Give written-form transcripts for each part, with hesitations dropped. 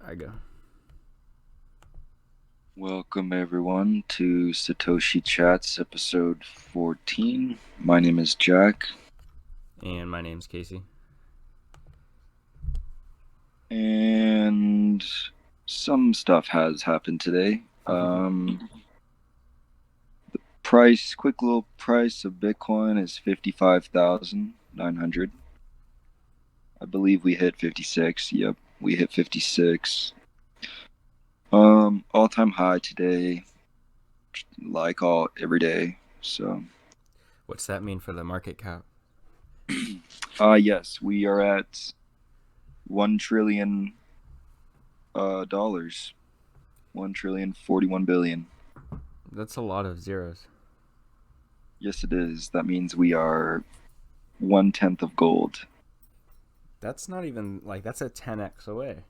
I go. Welcome everyone to Satoshi Chats episode 14. My name is Jack, And my name's Casey. and some stuff has happened today. Quick little price of Bitcoin is 55,900. I believe we hit 56. Yep, we hit 56. All-time high today, like all every day. So, What's that mean for the market cap? yes, we are at 1 trillion dollars. 1,041,000,000,000. That's a lot of zeros. Yes, it is. That means we are 1/10 of gold, That's not even like that's a 10x away.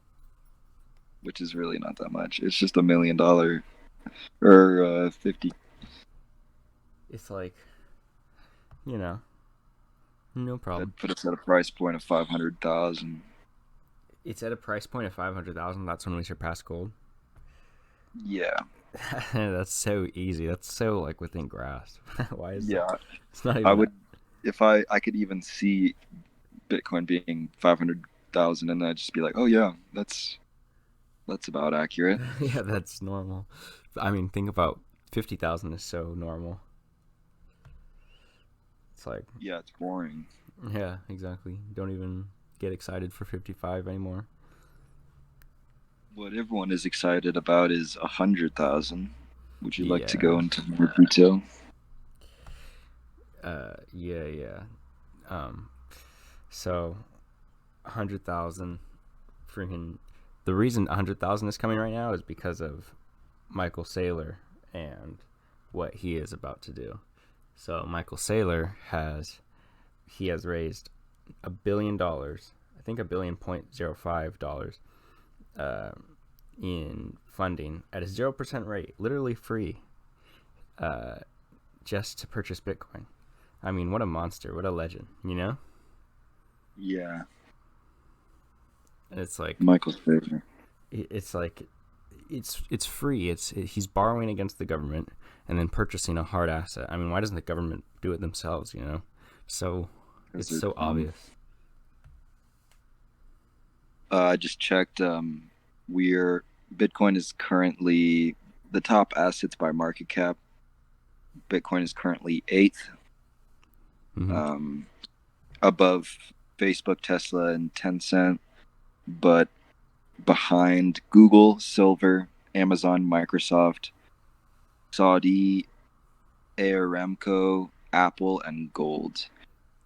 which is really not that much. It's just $1 million or 50. It's like, you know, no That problem. put us at a price point of 500,000. It's at a price point of 500,000. That's when we surpass gold. Yeah, That's so easy. That's so like within grasp. Why is that? yeah. It's not I even that. would if I could even see Bitcoin being 500,000, and I'd just be like, oh yeah, that's about accurate. Yeah, that's normal. I mean, think about 50,000 is so normal. It's like, Yeah, it's boring. yeah, exactly. Don't even get excited for 55 anymore. What everyone is excited about is 100,000. Would you like to Yeah. go into more detail? Yeah. Um, so 100,000 freaking. The reason 100,000 is coming right now is because of Michael Saylor and what he is about to do. So Michael Saylor has raised $1 billion, I think $1 billion.05 uh, in funding at a 0% rate, literally free, uh, just to purchase Bitcoin. I mean, what a monster! What a legend, you know? Yeah, And it's like Michael's favorite. it's like it's free. He's borrowing against the government and then purchasing a hard asset. I mean, why doesn't the government do it themselves? You know, so Because it's they're so dumb. obvious. I just checked. We're Bitcoin is currently the top assets by market cap. Bitcoin is currently eighth, Hmm. um, above Facebook, Tesla, and Tencent, but behind Google, Silver, Amazon, Microsoft, Saudi, Aramco, Apple, and Gold.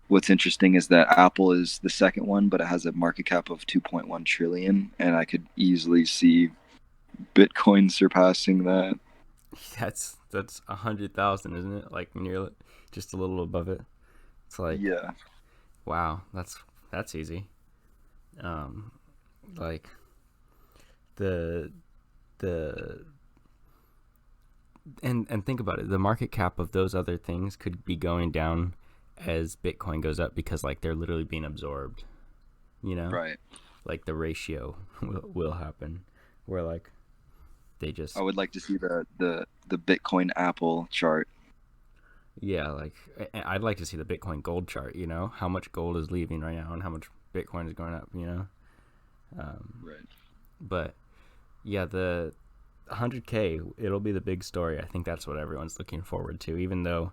What's interesting is that Apple is the second one, but it has a market cap of 2.1 trillion, and I could easily see Bitcoin surpassing that. That's 100,000, isn't it? Like nearly, just a little above it. It's like, Yeah, wow, that's easy. Um, like the the and think about it. The market cap of those other things could be going down as Bitcoin goes up because like they're literally being absorbed. You know, right. like the ratio will happen where like they I just would like to see the Bitcoin Apple chart. yeah like I'd like to see the Bitcoin gold chart. You know how much gold is leaving right now and how much Bitcoin is going up. You know, Right. but yeah, the 100K, it'll be the big story. I think that's what everyone's looking forward to, even though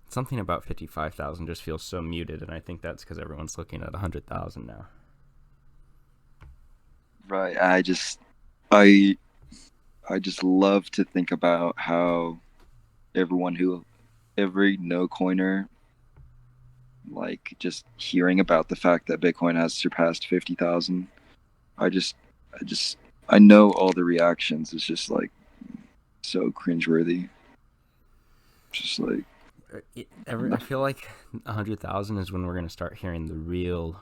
something about 55,000 just feels so muted, and I think that's because everyone's looking at 100,000 now. Right. I I just love to think about how everyone who every no coiner, like, just hearing about the fact that Bitcoin has surpassed 50,000. I just I just I know all the reactions. It's just like so cringeworthy. Just like I feel like 100,000 is when we're going to start hearing the real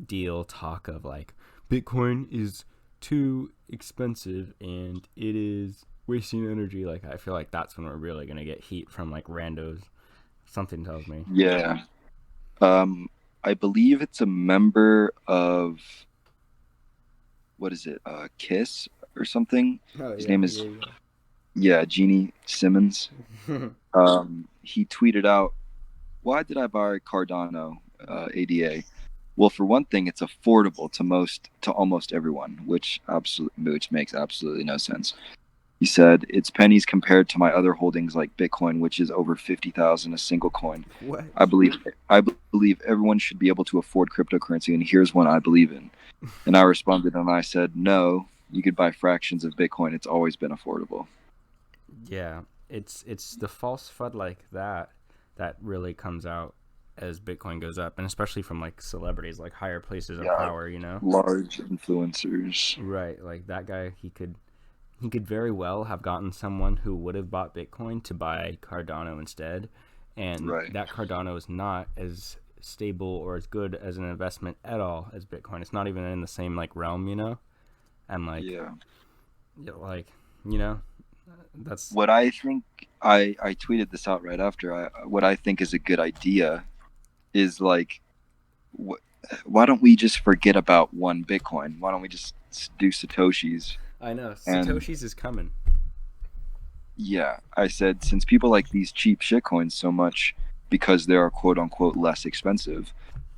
deal talk of like Bitcoin is too expensive and it is wasting energy. Like, I feel like that's when we're really going to get heat from like randos. Something tells me. yeah. Um I believe it's a member of what is it, Kiss or something. Oh His yeah, name is, yeah, yeah, Genie Simmons. yeah. He tweeted out, "Why did I buy Cardano ADA? Well, for one thing, it's affordable to almost everyone, which makes absolutely no sense." He said, "It's pennies compared to my other holdings like Bitcoin, which is over 50,000 a single coin. What? I believe I believe everyone should be able to afford cryptocurrency, and here's one I believe in." And I responded and I said, "No, you could buy fractions of Bitcoin. It's always been affordable." Yeah, it's the false FUD like that that really comes out as Bitcoin goes up, and especially from like celebrities, like higher places of Yeah, power, you know? large influencers. Right, like that guy, he could very well have gotten someone who would have bought Bitcoin to buy Cardano instead, and Right. that Cardano is not as stable or as good as an investment at all as Bitcoin. It's not even in the same like realm, you know? And like, Yeah. like, you know, that's What I think, I tweeted this out right after. What I think is a good idea is like, wh- why don't we just forget about one Bitcoin? Why don't we just do Satoshis? I know And Satoshi's is coming. yeah, I said, since people like these cheap shitcoins so much because they are quote unquote less expensive,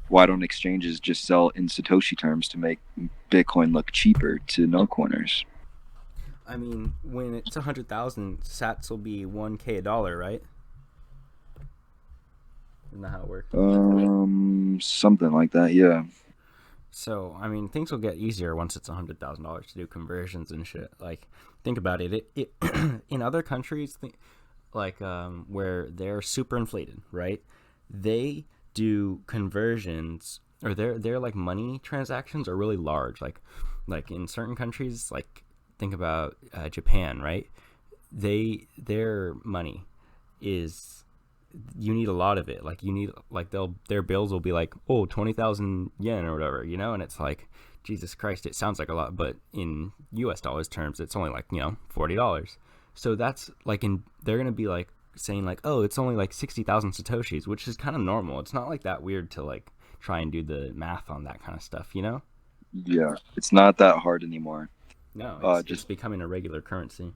why don't exchanges just sell in Satoshi terms to make Bitcoin look cheaper to no corners? I mean, when it's 100,000, Sats will be 1K a dollar, right? Isn't that how it works? Something like that. Yeah. So, I mean, things will get easier once it's $100,000 to do conversions and shit. Like, think about it. It in other countries, like where they're super inflated, right? They do conversions, or their like money transactions are really large. Like in certain countries, like think about Japan, right? Their money is, you need a lot of it. Like you need, like their bills will be like, oh, 20,000 yen or whatever, you know, and it's like, Jesus Christ, it sounds like a lot, but in U.S. dollars terms, it's only like, $40. So that's like, they're gonna be like saying like, oh, it's only like 60,000 satoshis, which is kind of normal. It's not like that weird to like try and do the math on that kind of stuff, you know? Yeah. It's not that hard anymore. No, Uh, it's just becoming a regular currency.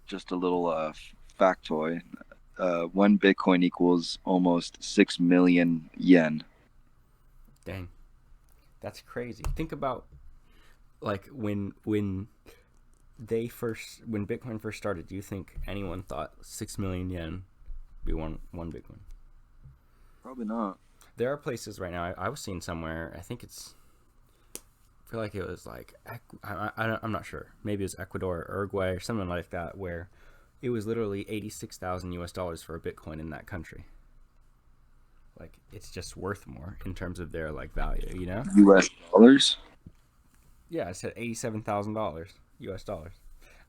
just a little factoid. One Bitcoin equals almost 6 million yen. Dang, that's crazy. Think about like when Bitcoin first started. Do you think anyone thought 6 million yen be one Bitcoin? Probably not. There are places right now. I was seeing somewhere. I feel like it was like I'm not sure. Maybe it was Ecuador or Uruguay or something like that, where it was literally 86,000 US dollars for a Bitcoin in that country. Like it's just worth more in terms of their like value, you know? U.S. dollars. Yeah, I said $87,000 US dollars.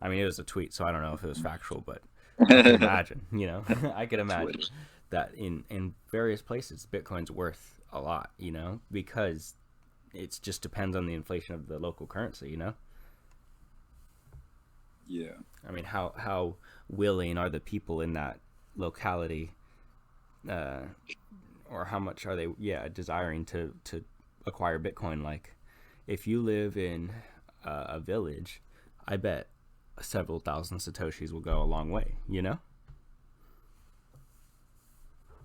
I mean, it was a tweet, so I don't know if it was factual, but I could imagine, I could imagine Twitter. that in various places, Bitcoin's worth a lot, because it just depends on the inflation of the local currency, Yeah. I mean, how willing are the people in that locality, uh, or how much are they, desiring to acquire Bitcoin? Like, if you live in a village, I bet several thousand satoshis will go a long way.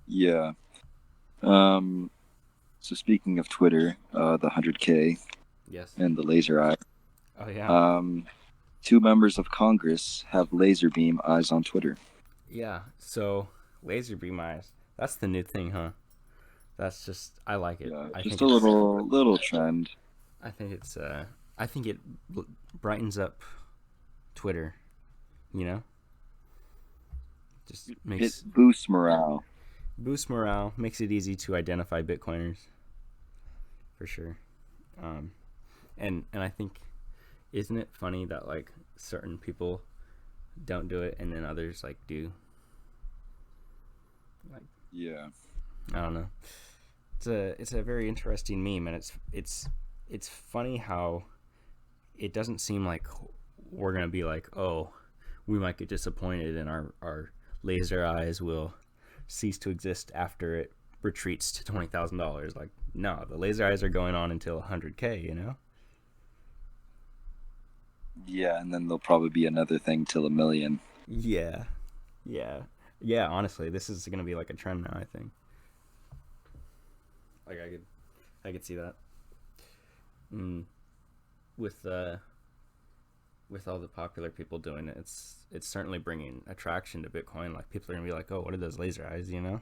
Yeah. Um. So speaking of Twitter, the 100K Yes. and the laser eye. Oh yeah. Um. Two members of Congress have laser beam eyes on Twitter. Yeah. So laser beam eyes. That's the new thing, huh? That's just, I like it. Yeah. I Just think a it's little trend. I think it's I think it brightens up Twitter, you know? Just It makes boosts morale. boosts morale, makes it easy to identify Bitcoiners for sure. Um and I think, isn't it funny that like certain people don't do it and then others like do? Like, Yeah. I don't know. It's a very interesting meme, and it's funny how it doesn't seem like we're gonna be like, oh, we might get disappointed and our laser eyes will cease to exist after it retreats to $20,000. Like, no, the laser eyes are going on until 100K. Yeah, and then there'll probably be another thing till a million. Yeah, yeah, yeah. Honestly, this is gonna be like a trend now. I think. Like I could see that. Mm, with with all the popular people doing it, it's certainly bringing attraction to Bitcoin. Like people are gonna be like, oh, what are those laser eyes? You know.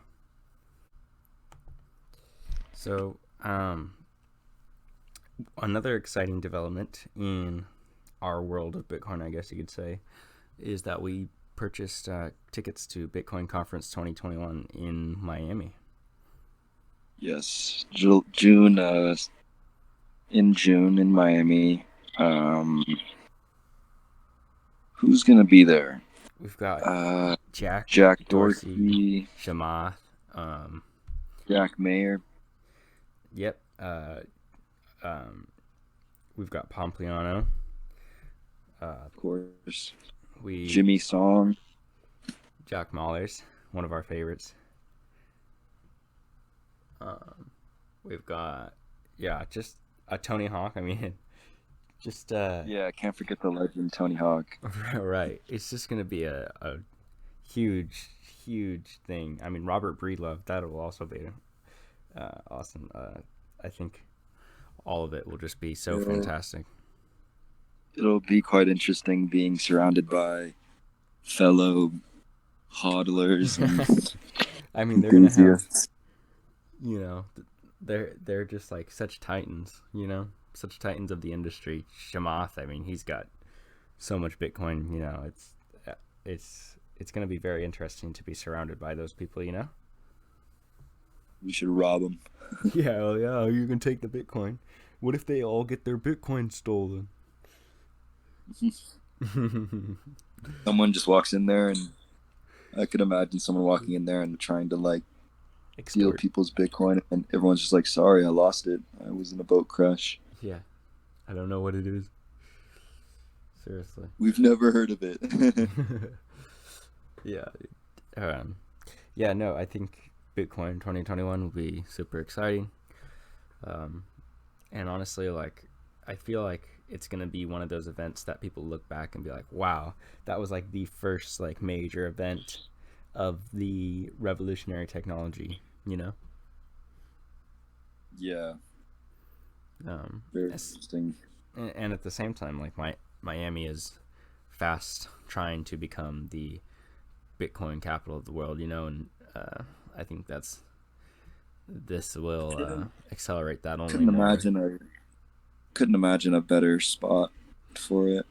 So another exciting development in our world of Bitcoin, I guess you could say, is that we purchased tickets to Bitcoin Conference 2021 in Miami. Yes, June. In June in Miami. Um, who's gonna be there? We've got Uh, Jack Jack Dorsey, Dorsey, Shamath. Um, Jack Mayer, yep. Um, we've got Pompliano. Uh, of course. we Jimmy Song. Jack Mahler's one of our favorites. Um, we've got just a Tony Hawk. I mean, just Yeah, I can't forget the legend Tony Hawk. right. It's just gonna be a huge, huge thing. I mean, Robert Breedlove, that will also be awesome. I think all of it will just be so It'll, fantastic. it'll be quite interesting being surrounded by fellow hodlers and I mean, they're gonna have, enthusiasts. you know, they're just like such titans, you know, such titans of the industry. Shamath, I mean, he's got so much Bitcoin. You know, it's gonna be very interesting to be surrounded by those people. You know. We should rob them. Yeah, well, yeah, you can take the Bitcoin. What if they all get their Bitcoin stolen? Someone just walks in there, and I could imagine someone walking in there and trying to like steal Extort. people's Bitcoin, and everyone's just like, "Sorry, I lost it. I was in a boat crash." Yeah, I don't know what it is. Seriously. We've never heard of it. Yeah. Um, yeah, no, I think Bitcoin 2021 will be super exciting. Um, and honestly, like, I feel like it's gonna be one of those events that people look back and be like, "Wow, that was like the first like major event of the revolutionary technology." You know. Yeah, Um, very interesting. and at the same time, like Miami is fast trying to become the Bitcoin capital of the world. You know, and I think this will Couldn't accelerate that only couldn't more. imagine a couldn't imagine a better spot for it.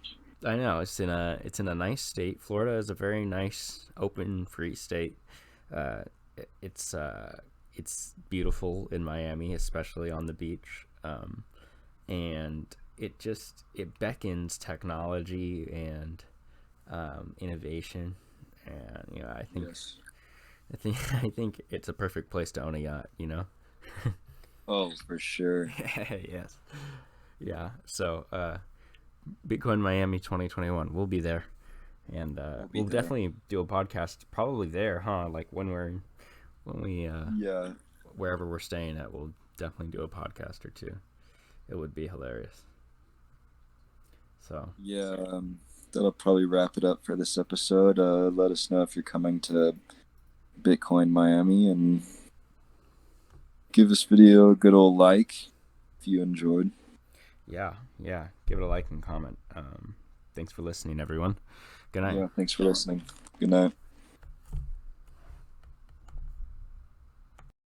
I know it's in a nice state. Florida is a very nice, open, free state. Uh, it's it's beautiful in Miami, especially on the beach, and it beckons technology and innovation. And you know, Yes. I think it's a perfect place to own a yacht. You know. Oh, for sure. Yes. Yeah. So Bitcoin Miami 2021. We'll be there, and We'll be we'll there. definitely do a podcast probably there, huh? Like when we Yeah. wherever we're staying at, we'll definitely do a podcast or two. It would be hilarious. So Yeah. That'll probably wrap it up for this episode. Let us know if you're coming to Bitcoin Miami and give this video a good old like if you enjoyed. yeah, yeah. Give it a like and comment. Thanks for listening, everyone. Good night. Yeah. Thanks for listening. Good night.